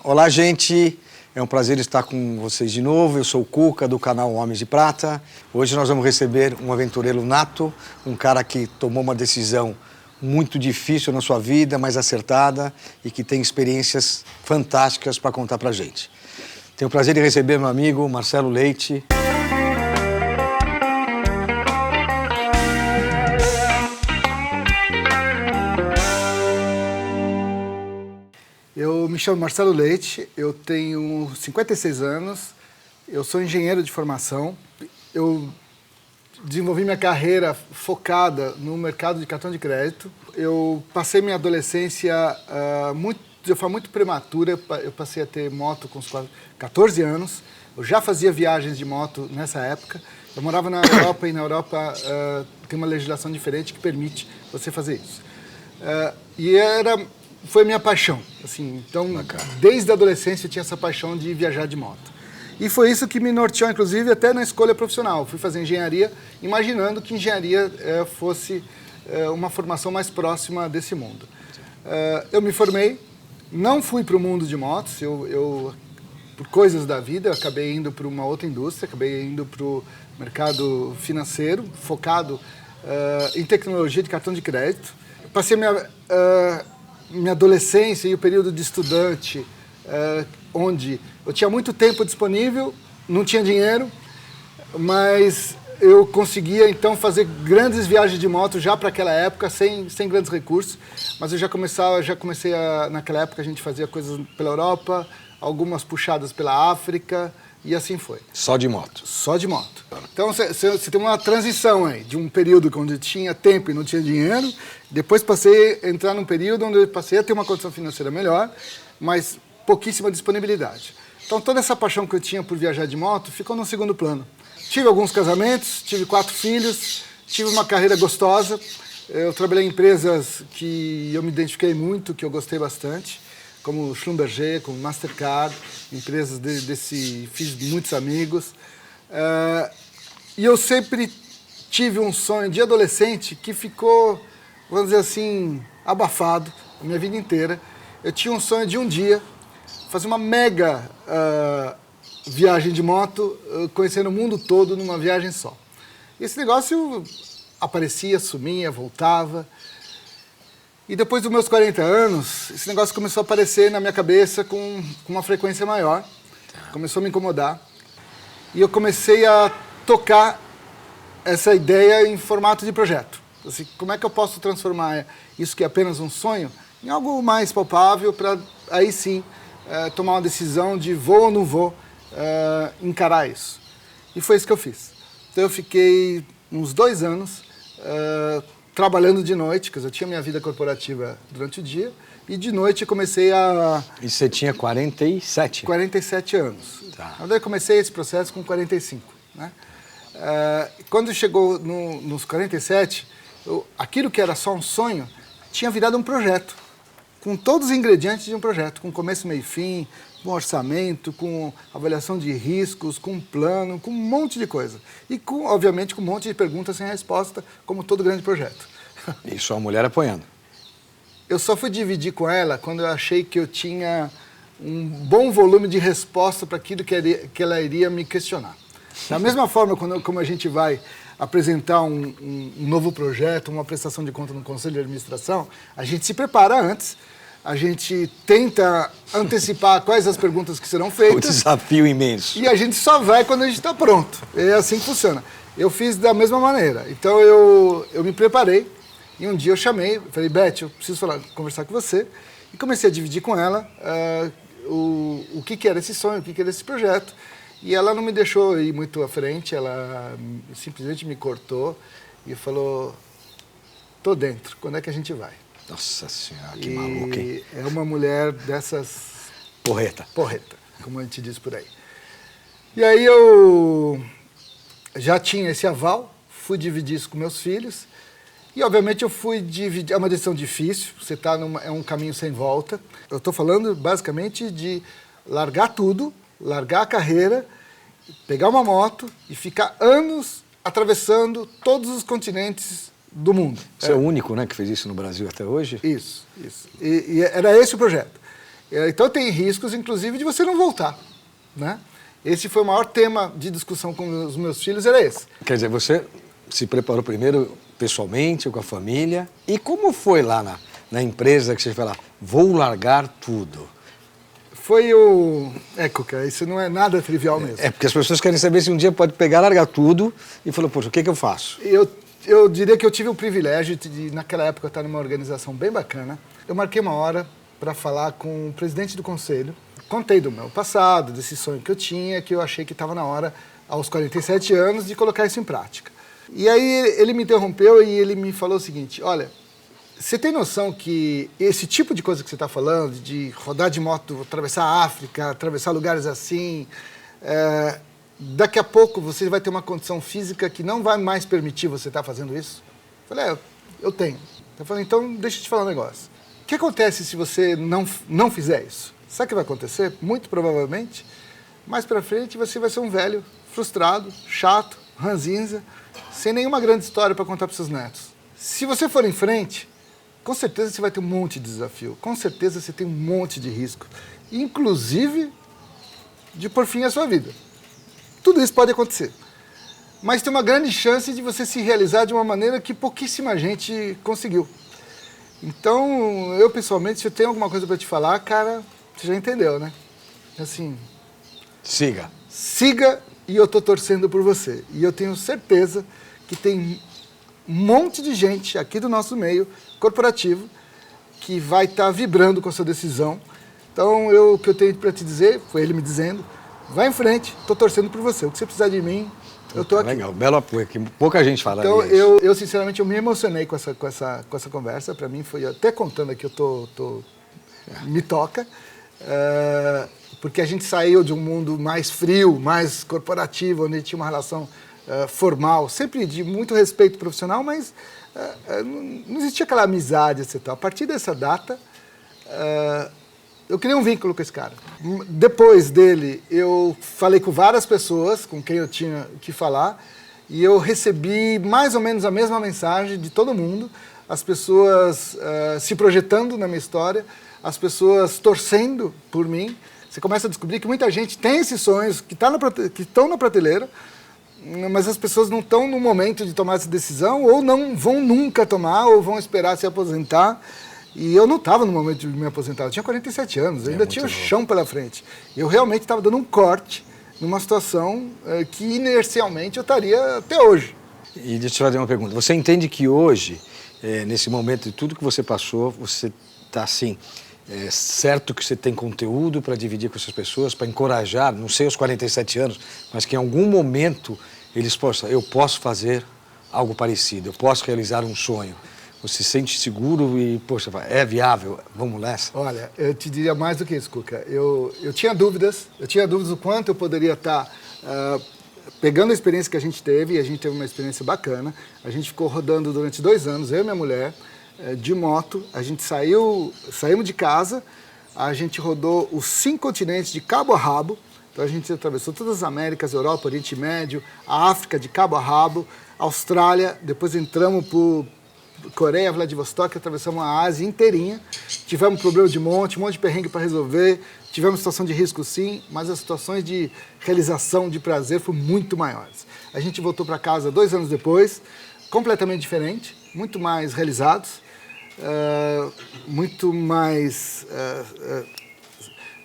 Olá, gente. É um prazer estar com vocês de novo. Eu sou o Cuca, do canal Homens de Prata. Hoje nós vamos receber um aventureiro nato, um cara que tomou uma decisão muito difícil na sua vida, mas acertada, e que tem experiências fantásticas para contar pra gente. Tenho o prazer de receber meu amigo Marcelo Leite. Eu me chamo Marcelo Leite, eu tenho 56 anos, eu sou engenheiro de formação. Eu desenvolvi minha carreira focada no mercado de cartão de crédito. Eu passei minha adolescência de forma muito prematura. Eu passei a ter moto com uns 14 anos. Eu já fazia viagens de moto nessa época. Eu morava na Europa e na Europa tem uma legislação diferente que permite você fazer isso. Foi minha paixão, assim. Então, desde a adolescência eu tinha essa paixão de viajar de moto. E foi isso que me norteou, inclusive, até na escolha profissional. Eu fui fazer engenharia, imaginando que engenharia fosse uma formação mais próxima desse mundo. Eu me formei, não fui para o mundo de motos, por coisas da vida, eu acabei indo para uma outra indústria, acabei indo para o mercado financeiro, focado em tecnologia de cartão de crédito. Passei minha adolescência e o período de estudante, onde eu tinha muito tempo disponível, não tinha dinheiro, mas eu conseguia então fazer grandes viagens de moto já para aquela época, sem grandes recursos, mas eu naquela época a gente fazia coisas pela Europa, algumas puxadas pela África, e assim foi. Só de moto? Só de moto. Então, você tem uma transição aí, de um período onde eu tinha tempo e não tinha dinheiro, depois passei a entrar num período onde eu passei a ter uma condição financeira melhor, mas pouquíssima disponibilidade. Então, toda essa paixão que eu tinha por viajar de moto ficou no segundo plano. Tive alguns casamentos, tive 4 filhos, tive uma carreira gostosa. Eu trabalhei em empresas que eu me identifiquei muito, que eu gostei bastante, como Schlumberger, como Mastercard, empresas fiz muitos amigos. E eu sempre tive um sonho de adolescente que ficou, vamos dizer assim, abafado a minha vida inteira. Eu tinha um sonho de um dia fazer uma mega viagem de moto, conhecendo o mundo todo numa viagem só. Esse negócio aparecia, sumia, voltava. E depois dos meus 40 anos, esse negócio começou a aparecer na minha cabeça com uma frequência maior. Começou a me incomodar. E eu comecei a tocar essa ideia em formato de projeto. Assim, como é que eu posso transformar isso que é apenas um sonho em algo mais palpável para aí sim tomar uma decisão de vou ou não vou encarar isso. E foi isso que eu fiz. Então eu fiquei uns 2 anos trabalhando de noite, porque eu tinha minha vida corporativa durante o dia, e de noite eu comecei a... E você tinha 47? 47 anos. Tá. Na verdade, eu comecei esse processo com 45. Né? Quando chegou nos 47, aquilo que era só um sonho tinha virado um projeto, com todos os ingredientes de um projeto, com começo, meio e fim, com orçamento, com avaliação de riscos, com plano, com um monte de coisa. E, obviamente, com um monte de perguntas sem resposta, como todo grande projeto. E sua mulher apoiando? Eu só fui dividir com ela quando eu achei que eu tinha um bom volume de resposta para aquilo que ela iria me questionar. Da mesma forma, como a gente vai apresentar um novo projeto, uma prestação de conta no Conselho de Administração, a gente se prepara antes, a gente tenta antecipar quais as perguntas que serão feitas. O desafio imenso. E a gente só vai quando a gente está pronto. É assim que funciona. Eu fiz da mesma maneira. Então eu me preparei e um dia eu chamei, falei, Beth, eu preciso conversar com você. E comecei a dividir com ela o que era esse sonho, o que era esse projeto. E ela não me deixou ir muito à frente, ela simplesmente me cortou e falou, tô dentro, quando é que a gente vai? Nossa Senhora, que maluca, hein? É uma mulher dessas... Porreta. Porreta, como a gente diz por aí. E aí eu já tinha esse aval, fui dividir isso com meus filhos. E, obviamente, eu fui dividir... É uma decisão difícil, você está é um caminho sem volta. Eu estou falando, basicamente, de largar tudo, largar a carreira, pegar uma moto e ficar anos atravessando todos os continentes do mundo. Você é o único, né, que fez isso no Brasil até hoje? Isso. E era esse o projeto. Então tem riscos, inclusive, de você não voltar, né? Esse foi o maior tema de discussão com os meus filhos, era esse. Quer dizer, você se preparou primeiro pessoalmente, com a família. E como foi lá na empresa que você falou, vou largar tudo? Foi o... Cuca, isso não é nada trivial mesmo. É porque as pessoas querem saber se um dia pode pegar, largar tudo e falar, poxa, o que eu faço? Eu diria que eu tive o privilégio de, naquela época, estar numa organização bem bacana. Eu marquei uma hora para falar com o presidente do conselho. Contei do meu passado, desse sonho que eu tinha, que eu achei que estava na hora, aos 47 anos, de colocar isso em prática. E aí ele me interrompeu e ele me falou o seguinte, olha, você tem noção que esse tipo de coisa que você está falando, de rodar de moto, atravessar a África, atravessar lugares assim, daqui a pouco você vai ter uma condição física que não vai mais permitir você estar fazendo isso? Eu falei, eu tenho. Eu falei, então deixa eu te falar um negócio. O que acontece se você não fizer isso? Sabe o que vai acontecer? Muito provavelmente, mais pra frente você vai ser um velho frustrado, chato, ranzinza, sem nenhuma grande história para contar para seus netos. Se você for em frente, com certeza você vai ter um monte de desafio, com certeza você tem um monte de risco, inclusive de pôr fim à sua vida. Tudo isso pode acontecer. Mas tem uma grande chance de você se realizar de uma maneira que pouquíssima gente conseguiu. Então, eu pessoalmente, se eu tenho alguma coisa para te falar, cara, você já entendeu, né? Assim... Siga. Siga e eu tô torcendo por você. E eu tenho certeza que tem um monte de gente aqui do nosso meio corporativo que vai estar vibrando com a sua decisão. Então, o que eu tenho para te dizer, foi ele me dizendo, vai em frente, tô torcendo por você. O que você precisar de mim, eu tô aqui. Legal, belo apoio, que pouca gente fala então, isso. Eu sinceramente, eu me emocionei com essa conversa. Para mim, foi até contando aqui, me toca. Porque a gente saiu de um mundo mais frio, mais corporativo, onde tinha uma relação formal, sempre de muito respeito profissional, mas não existia aquela amizade, etc. A partir dessa data, eu criei um vínculo com esse cara. Depois dele, eu falei com várias pessoas com quem eu tinha que falar e eu recebi mais ou menos a mesma mensagem de todo mundo, as pessoas se projetando na minha história, as pessoas torcendo por mim. Você começa a descobrir que muita gente tem esses sonhos que estão na prateleira, mas as pessoas não estão no momento de tomar essa decisão, ou não vão nunca tomar, ou vão esperar se aposentar. E eu não estava no momento de me aposentar, eu tinha 47 anos, ainda tinha o chão pela frente. Eu realmente estava dando um corte numa situação que inercialmente eu estaria até hoje. E deixa eu te fazer uma pergunta. Você entende que hoje, nesse momento de tudo que você passou, você está assim... certo que você tem conteúdo para dividir com essas pessoas, para encorajar, não sei aos 47 anos, mas que em algum momento eles possam, eu posso fazer algo parecido, eu posso realizar um sonho. Você se sente seguro e, poxa, é viável, vamos nessa? Olha, eu te diria mais do que isso, Cuca. Eu tinha dúvidas do quanto eu poderia estar pegando a experiência que a gente teve, e a gente teve uma experiência bacana. A gente ficou rodando durante 2 anos, eu e minha mulher, de moto. A gente saímos de casa, a gente rodou os 5 continentes de cabo a rabo. Então a gente atravessou todas as Américas, Europa, Oriente Médio, a África de cabo a rabo, Austrália, depois entramos por Coreia, Vladivostok, atravessamos a Ásia inteirinha. Tivemos problema de um monte de perrengue para resolver, tivemos situação de risco sim, mas as situações de realização, de prazer foram muito maiores. A gente voltou para casa 2 anos depois, completamente diferente, muito mais realizados, muito mais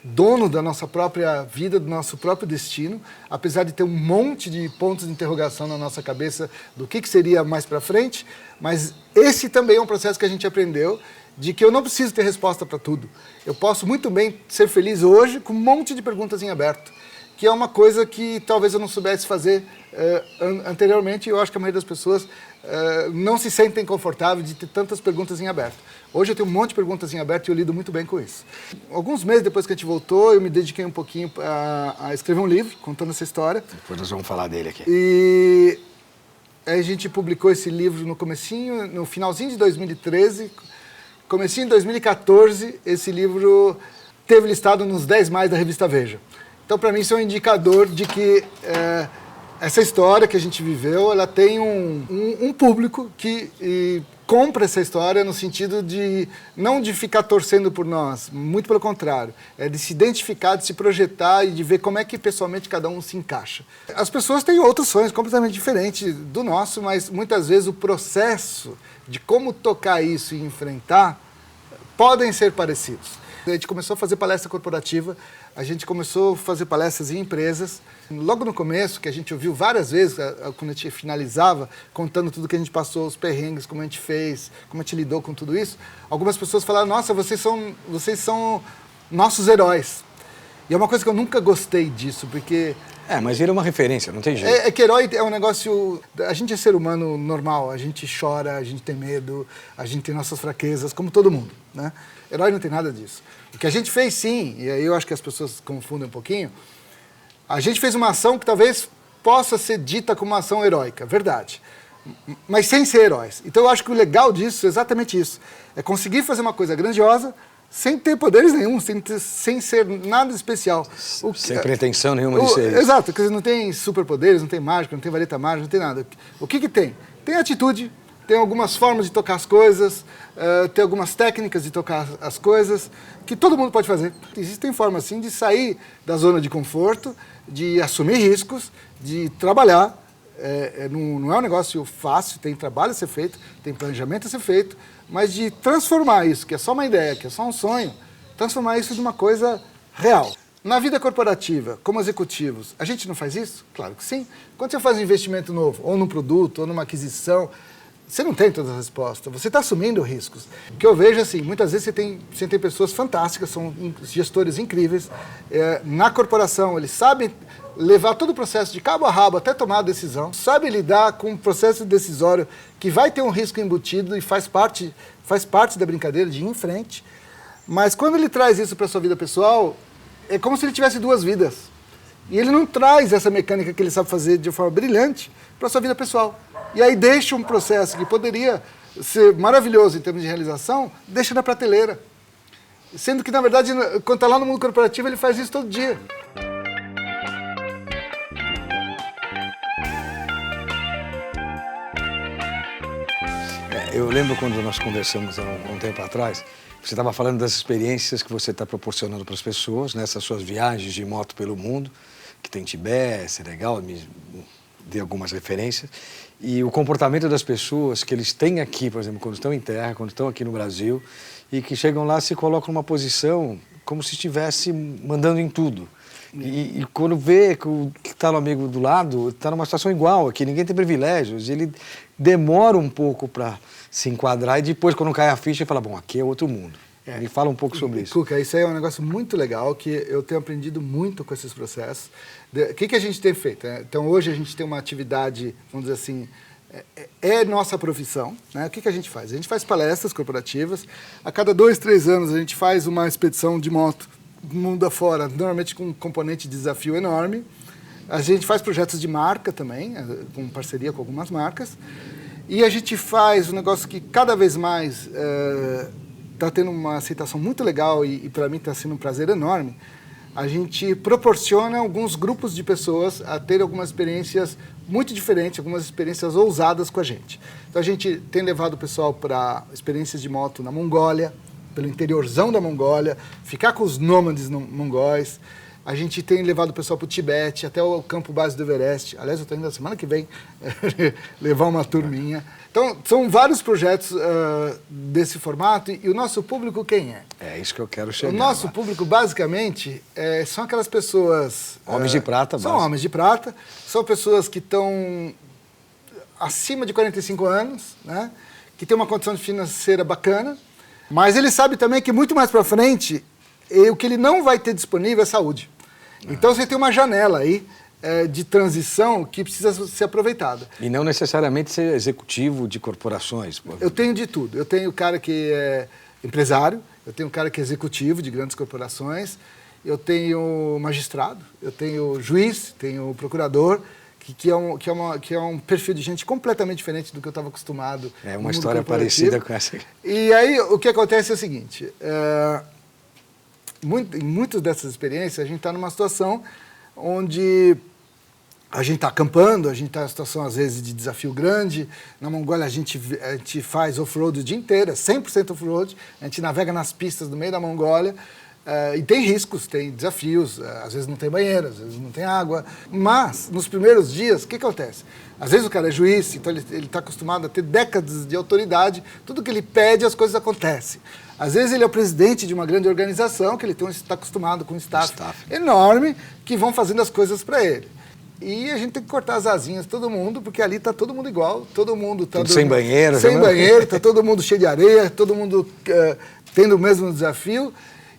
dono da nossa própria vida, do nosso próprio destino, apesar de ter um monte de pontos de interrogação na nossa cabeça do que seria mais para frente, mas esse também é um processo que a gente aprendeu, de que eu não preciso ter resposta para tudo. Eu posso muito bem ser feliz hoje com um monte de perguntas em aberto, que é uma coisa que talvez eu não soubesse fazer anteriormente, e eu acho que a maioria das pessoas não se sentem confortáveis de ter tantas perguntas em aberto. Hoje eu tenho um monte de perguntas em aberto e eu lido muito bem com isso. Alguns meses depois que a gente voltou, eu me dediquei um pouquinho a escrever um livro, contando essa história. Depois nós vamos falar dele aqui. E aí a gente publicou esse livro no finalzinho de 2013, comecinho de 2014, esse livro teve listado nos 10 mais da revista Veja. Então, para mim, isso é um indicador de que essa história que a gente viveu, ela tem um público que compra essa história no sentido de não de ficar torcendo por nós, muito pelo contrário, é de se identificar, de se projetar e de ver como é que pessoalmente cada um se encaixa. As pessoas têm outros sonhos completamente diferentes do nosso, mas muitas vezes o processo de como tocar isso e enfrentar podem ser parecidos. A gente começou a fazer palestra corporativa, a gente começou a fazer palestras em empresas. Logo no começo, que a gente ouviu várias vezes, quando a gente finalizava, contando tudo que a gente passou, os perrengues, como a gente fez, como a gente lidou com tudo isso, algumas pessoas falaram, nossa, vocês são nossos heróis. E é uma coisa que eu nunca gostei disso, porque... Mas ele é uma referência, não tem jeito. É que herói é um negócio... A gente é ser humano normal, a gente chora, a gente tem medo, a gente tem nossas fraquezas, como todo mundo, né? Herói não tem nada disso. O que a gente fez, sim, e aí eu acho que as pessoas confundem um pouquinho, a gente fez uma ação que talvez possa ser dita como uma ação heróica, verdade, mas sem ser heróis. Então eu acho que o legal disso é exatamente isso, é conseguir fazer uma coisa grandiosa, sem ter poderes nenhum, sem ser nada especial. Sem pretensão nenhuma de ser isso. Exato, quer dizer, não tem superpoderes, não tem mágica, não tem vareta mágica, não tem nada. O que tem? Tem atitude, tem algumas formas de tocar as coisas, tem algumas técnicas de tocar as coisas, que todo mundo pode fazer. Existem formas, sim, de sair da zona de conforto, de assumir riscos, de trabalhar. Não é um negócio fácil, tem trabalho a ser feito, tem planejamento a ser feito, mas de transformar isso, que é só uma ideia, que é só um sonho, transformar isso numa coisa real. Na vida corporativa, como executivos, a gente não faz isso? Claro que sim. Quando você faz um investimento novo, ou num produto, ou numa aquisição, você não tem todas as respostas, você está assumindo riscos. O que eu vejo, assim, muitas vezes você tem pessoas fantásticas, são gestores incríveis. Na corporação, eles sabem levar todo o processo de cabo a rabo até tomar a decisão, sabem lidar com um processo decisório que vai ter um risco embutido e faz parte da brincadeira de ir em frente. Mas quando ele traz isso para a sua vida pessoal, é como se ele tivesse duas vidas. E ele não traz essa mecânica que ele sabe fazer de forma brilhante para a sua vida pessoal. E aí deixa um processo que poderia ser maravilhoso em termos de realização, deixa na prateleira. Sendo que, na verdade, quando está lá no mundo corporativo, ele faz isso todo dia. Eu lembro quando nós conversamos há um tempo atrás, você estava falando das experiências que você está proporcionando para as pessoas, nessas suas viagens de moto pelo mundo, que tem Tibete, Senegal, me dei algumas referências. E o comportamento das pessoas que eles têm aqui, por exemplo, quando estão em terra, quando estão aqui no Brasil, e que chegam lá e se colocam numa posição como se estivesse mandando em tudo. E quando vê que o que está no amigo do lado está numa situação igual, aqui ninguém tem privilégios, ele demora um pouco para se enquadrar e depois, quando cai a ficha, ele fala, bom, aqui é outro mundo. Ele fala um pouco sobre isso. Cuca, isso aí é um negócio muito legal, que eu tenho aprendido muito com esses processos. O que a gente tem feito? Então, hoje a gente tem uma atividade, vamos dizer assim, é nossa profissão, né? O que a gente faz? A gente faz palestras corporativas, a cada 2, 3 anos a gente faz uma expedição de moto mundo afora, normalmente com um componente de desafio enorme. A gente faz projetos de marca também, com parceria com algumas marcas, e a gente faz um negócio que cada vez mais está tendo uma aceitação muito legal e para mim está sendo um prazer enorme. A gente proporciona alguns grupos de pessoas a ter algumas experiências muito diferentes, algumas experiências ousadas com a gente. Então a gente tem levado o pessoal para experiências de moto na Mongólia, pelo interiorzão da Mongólia, ficar com os nômades mongóis. A gente tem levado o pessoal para o Tibete, até o campo base do Everest. Aliás, eu estou indo na semana que vem levar uma turminha. Então, são vários projetos desse formato. E o nosso público quem é? É isso que eu quero chegar. O nosso público, basicamente, são aquelas pessoas... Homens de prata, são homens de prata. São pessoas que estão acima de 45 anos, né? Que têm uma condição financeira bacana. Mas ele sabe também que muito mais para frente, o que ele não vai ter disponível é saúde. Então você tem uma janela aí de transição que precisa ser aproveitada. E não necessariamente ser executivo de corporações. Eu tenho de tudo. Eu tenho o cara que é empresário, eu tenho o cara que é executivo de grandes corporações, eu tenho magistrado, eu tenho juiz, tenho procurador, que é um perfil de gente completamente diferente do que eu estava acostumado. É uma história parecida com essa. E aí o que acontece é o seguinte, em muitas dessas experiências a gente está numa situação onde A gente está acampando, a gente está em situação, às vezes, de desafio grande. Na Mongólia, a gente faz off-road o dia inteiro, 100% off-road. A gente navega nas pistas no meio da Mongólia. E tem riscos, tem desafios. Às vezes não tem banheiro, às vezes não tem água. Mas, nos primeiros dias, o que acontece? Às vezes o cara é juiz, então ele está acostumado a ter décadas de autoridade. Tudo que ele pede, as coisas acontecem. Às vezes ele é o presidente de uma grande organização, que ele está acostumado com um staff enorme, que vão fazendo as coisas para ele. E a gente tem que cortar as asinhas de todo mundo, porque ali está todo mundo igual, todo mundo está... Sem banheiro. Sem banheiro, está todo mundo cheio de areia, todo mundo tendo o mesmo desafio.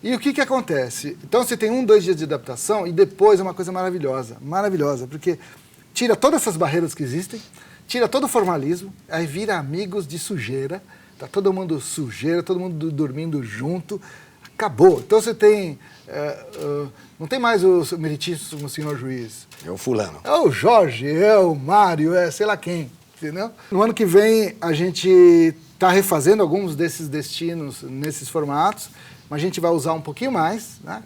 E o que acontece? Então você tem 2 dias de adaptação e depois é uma coisa maravilhosa, maravilhosa, porque tira todas essas barreiras que existem, tira todo o formalismo, aí vira amigos de sujeira, tá todo mundo sujeira, todo mundo dormindo junto, acabou. Então você tem... não tem mais o meritíssimo senhor juiz. É o fulano. É o Jorge, é o Mário, é sei lá quem, entendeu? No ano que vem a gente está refazendo alguns desses destinos nesses formatos, mas a gente vai usar um pouquinho mais, né?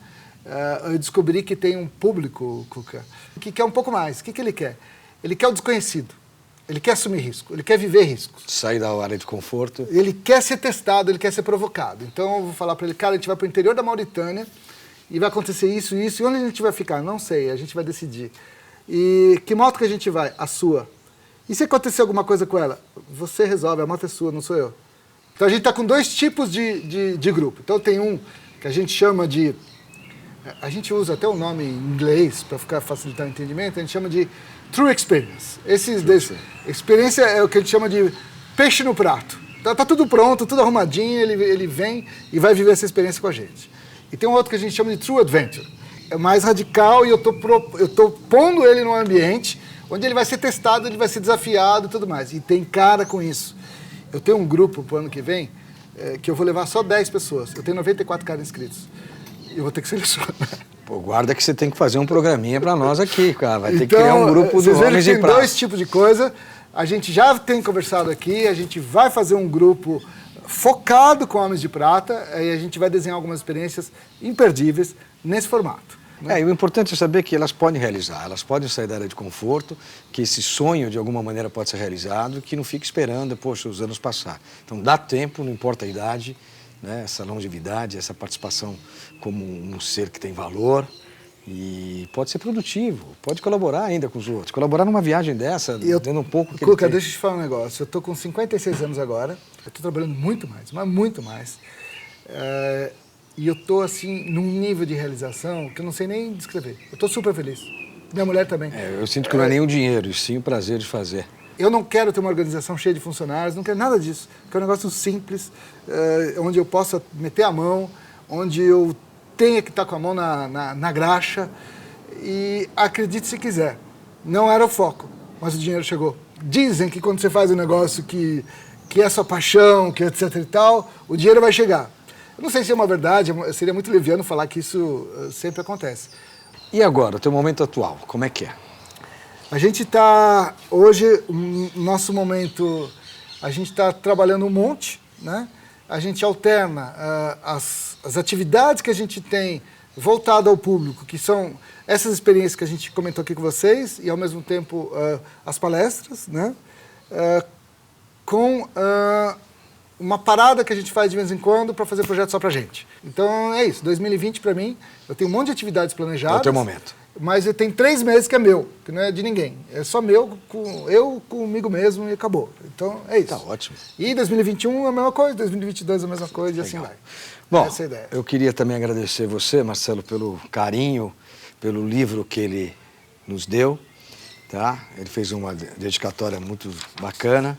Eu descobri que tem um público, Cuca, que quer um pouco mais. O que ele quer? Ele quer o desconhecido. Ele quer assumir risco, ele quer viver riscos. Sair da área de conforto. Ele quer ser testado, ele quer ser provocado. Então eu vou falar para ele, cara, a gente vai para o interior da Mauritânia e vai acontecer isso e isso. E onde a gente vai ficar? Não sei, a gente vai decidir. E que moto que a gente vai? A sua. E se acontecer alguma coisa com ela? Você resolve, a moto é sua, não sou eu. Então a gente está com 2 tipos de grupo. Então tem um que a gente chama de... A gente usa até o nome em inglês para facilitar o entendimento, a gente chama de True Experience. Experiência é o que a gente chama de peixe no prato. Tá tudo pronto, tudo arrumadinho, ele vem e vai viver essa experiência com a gente. E tem um outro que a gente chama de True Adventure. É mais radical e eu tô pondo ele num ambiente onde ele vai ser testado, ele vai ser desafiado e tudo mais. E tem cara com isso. Eu tenho um grupo pro ano que vem que eu vou levar só 10 pessoas. Eu tenho 94 caras inscritos. Eu vou ter que selecionar. Pô, guarda que você tem que fazer um programinha para nós aqui, cara. Vai ter que criar um grupo do Homens de Prata. Tem 2 tipos de coisa. A gente já tem conversado aqui, a gente vai fazer um grupo focado com Homens de Prata e a gente vai desenhar algumas experiências imperdíveis nesse formato. E o importante é saber que elas podem realizar, elas podem sair da área de conforto, que esse sonho de alguma maneira pode ser realizado, que não fique esperando, poxa, os anos passar. Então dá tempo, não importa a idade, né, essa longevidade, essa participação como um ser que tem valor e pode ser produtivo, pode colaborar ainda com os outros, colaborar numa viagem dessa, dando um pouco que Cuca, deixa eu te falar um negócio, eu estou com 56 anos agora, eu estou trabalhando muito mais, mas muito mais, e eu estou assim, num nível de realização que eu não sei nem descrever, eu estou super feliz, minha mulher também. Eu sinto que não é nem o dinheiro, e sim o prazer de fazer. Eu não quero ter uma organização cheia de funcionários, não quero nada disso. Quero um negócio simples, onde eu possa meter a mão, onde eu tenha que estar com a mão na graxa. E acredite se quiser, não era o foco, mas o dinheiro chegou. Dizem que quando você faz um negócio que é sua paixão, que etc e tal, o dinheiro vai chegar. Eu não sei se é uma verdade, seria muito leviano falar que isso sempre acontece. E agora, o teu momento atual, como é que é? A gente está, hoje, no nosso momento, a gente está trabalhando um monte, né? A gente alterna as atividades que a gente tem voltado ao público, que são essas experiências que a gente comentou aqui com vocês, e ao mesmo tempo as palestras, né? Com uma parada que a gente faz de vez em quando para fazer projetos só para gente. Então é isso, 2020 para mim, eu tenho um monte de atividades planejadas. É o teu momento. Mas eu tenho 3 meses que é meu, que não é de ninguém. É só meu, eu comigo mesmo e acabou. Então, é isso. Tá ótimo. E 2021 é a mesma coisa, 2022 é a mesma coisa e assim vai. Bom, essa é a ideia. Eu queria também agradecer você, Marcelo, pelo carinho, pelo livro que ele nos deu, tá? Ele fez uma dedicatória muito bacana,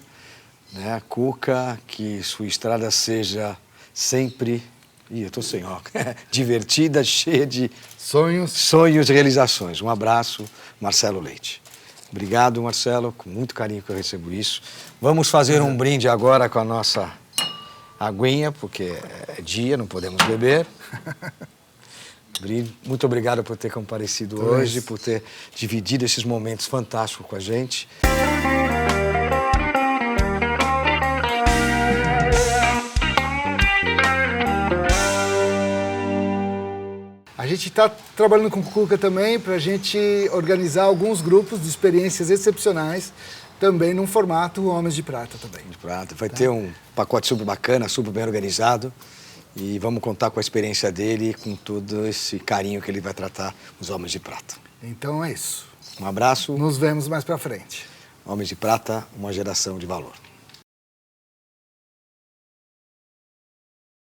né? Cuca, que sua estrada seja sempre... eu tô sem óculos. Divertida, cheia de... Sonhos e realizações. Um abraço, Marcelo Leite. Obrigado, Marcelo, com muito carinho que eu recebo isso. Vamos fazer um brinde agora com a nossa aguinha, porque é dia, não podemos beber. Muito obrigado por ter comparecido hoje, por ter dividido esses momentos fantásticos com a gente. A A gente está trabalhando com o Cuca também para a gente organizar alguns grupos de experiências excepcionais também num formato Homens de Prata também. De Prata. Vai ter um pacote super bacana, super bem organizado. E vamos contar com a experiência dele e com todo esse carinho que ele vai tratar os Homens de Prata. Então é isso. Um abraço. Nos vemos mais para frente. Homens de Prata, uma geração de valor.